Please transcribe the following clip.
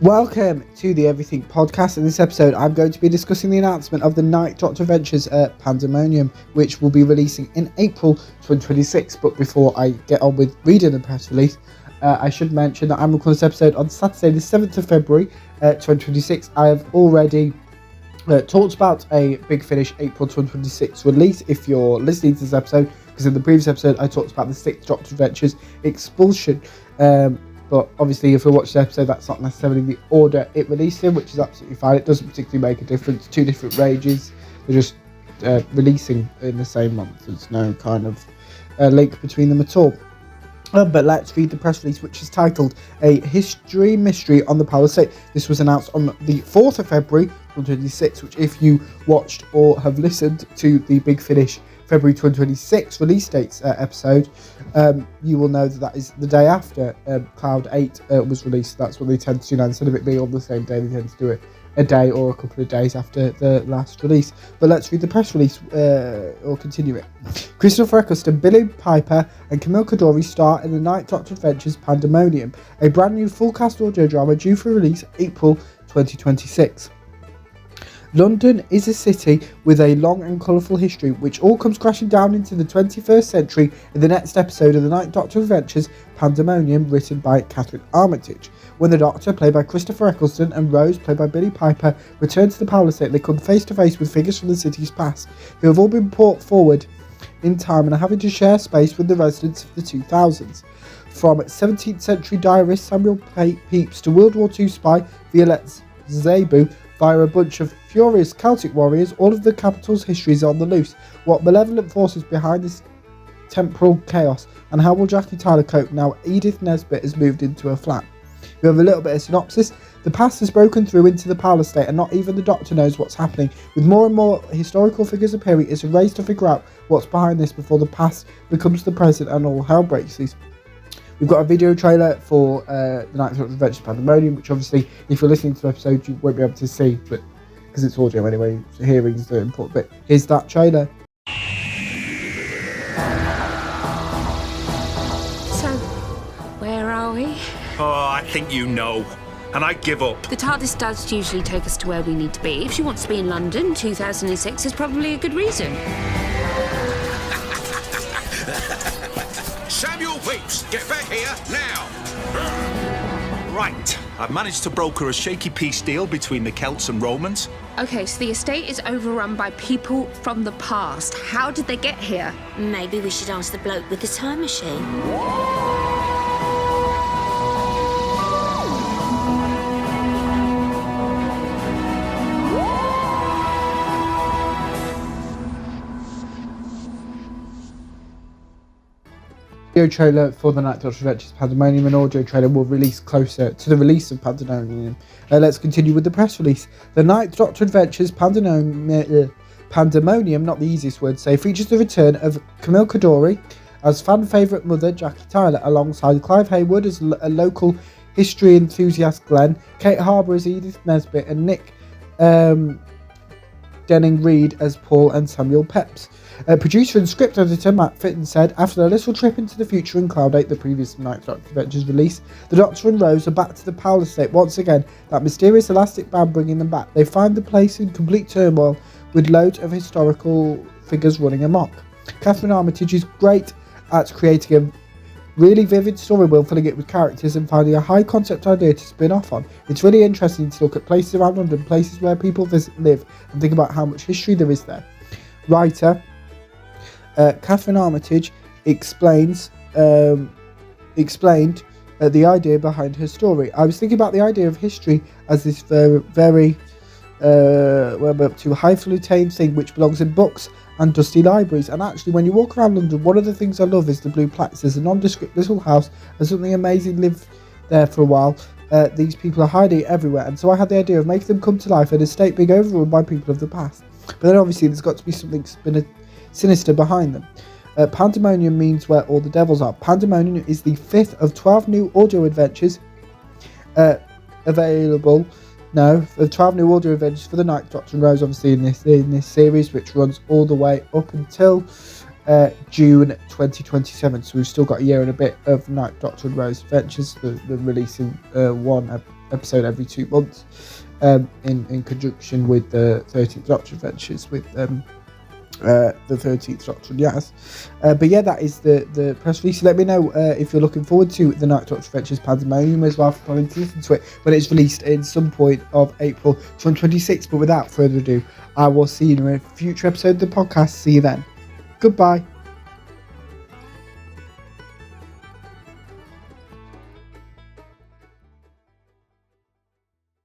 Welcome to the Everything Podcast. In this episode, I'm going to be discussing the announcement of the Night Doctor Adventures Pandemonium, which will be releasing in April 2026. But before I get on with reading the press release, I should mention that I'm recording this episode on Saturday, the 7th of February 2026. I have already talked about a Big Finish April 2026 release if you're listening to this episode, because in the previous episode I talked about the 6th Doctor Adventures Expulsion. But obviously, if we watch the episode, that's not necessarily the order it released in, which is absolutely fine. It doesn't particularly make a difference. Two different ranges. They're just releasing in the same month. There's no kind of link between them at all. But let's read the press release, which is titled A History Mystery on the Palisade. This was announced on the 4th of February 2026, which if you watched or have listened to the Big Finish February 2026 release dates episode, you will know that is the day after Cloud 8 was released. That's what they tend to do now. Instead of it being on the same day, they tend to do it a day or a couple of days after the last release. But let's read the press release or continue it. Christopher Eccleston, Billy Piper and Camille Coduri star in the Night Doctor Adventures Pandemonium, a brand new full cast audio drama due for release April 2026. London is a city with a long and colourful history, which all comes crashing down into the 21st century in the next episode of the Night Doctor Adventures Pandemonium, written by Catherine Armitage. When the Doctor, played by Christopher Eccleston, and Rose, played by Billy Piper, return to the Palisade, they come face to face with figures from the city's past, who have all been brought forward in time and are having to share space with the residents of the 2000s. From 17th century diarist Samuel Pepys to World War II spy Violette Zebu, via a bunch of furious Celtic warriors, all of the capital's history is on the loose. What malevolent forces behind this temporal chaos, and how will Jackie Tyler cope now Edith Nesbit has moved into her flat? We have a little bit of synopsis. The past has broken through into the Palisade, and not even the Doctor knows what's happening. With more and more historical figures appearing, it's a race to figure out what's behind this before the past becomes the present and all hell breaks loose. We've got a video trailer for the Night Doctor Adventures Pandemonium, which obviously, if you're listening to the episode, you won't be able to see, but because it's audio anyway, so hearing is the important bit. Here's that trailer. So, where are we? Oh, I think you know. And I give up. The TARDIS does usually take us to where we need to be. If she wants to be in London, 2006 is probably a good reason. Samuel Pepys, get back here now! Right, I've managed to broker a shaky peace deal between the Celts and Romans. Okay, so the estate is overrun by people from the past. How did they get here? Maybe we should ask the bloke with the time machine. Video trailer for the Night Doctor Adventures Pandemonium. An audio trailer will release closer to the release of Pandemonium. Let's continue with the press release. The Night Doctor Adventures Pandemonium, not the easiest word to say, features the return of Camille Coduri as fan favourite mother Jackie Tyler, alongside Clive Hayward as a local history enthusiast Glenn, Kate Harbour as Edith Nesbit, and Nick Denning-Reed as Paul and Samuel Pepys. Producer and script editor Matt Fitton said, after a little trip into the future in Cloud 8, the previous Night Doctor Adventures release, the Doctor and Rose are back to the Palisade once again, that mysterious elastic band bringing them back. They find the place in complete turmoil, with loads of historical figures running amok. Catherine Armitage is great at creating a really vivid story world, filling it with characters and finding a high concept idea to spin off on. It's really interesting to look at places around London, places where people visit, live, and think about how much history there is there. Writer Catherine Armitage explained the idea behind her story. I was thinking about the idea of history as this very highfalutin thing which belongs in books and dusty libraries. And actually, when you walk around London, one of the things I love is the blue plaques. There's a nondescript little house and something amazing lived there for a while. These people are hiding everywhere, and so I had the idea of making them come to life, an estate being overrun by people of the past. But then obviously there's got to be something sinister behind them. Pandemonium means where all the devils are. Pandemonium is the 5th of 12 new audio adventures available. No, the 12 new audio adventures for the Night Doctor and Rose, obviously in this series, which runs all the way up until June 2027. So we've still got a year and a bit of Night Doctor and Rose Adventures. They're releasing one episode every 2 months in conjunction with the 13th Doctor Adventures with the 13th Doctor and Yaz. But yeah, that is the press release. So let me know if you're looking forward to the Night Doctor Adventures Pandemonium as well, for planning to listen to it when it's released in some point of April 2026. But without further ado, I will see you in a future episode of the podcast. See you then. Goodbye.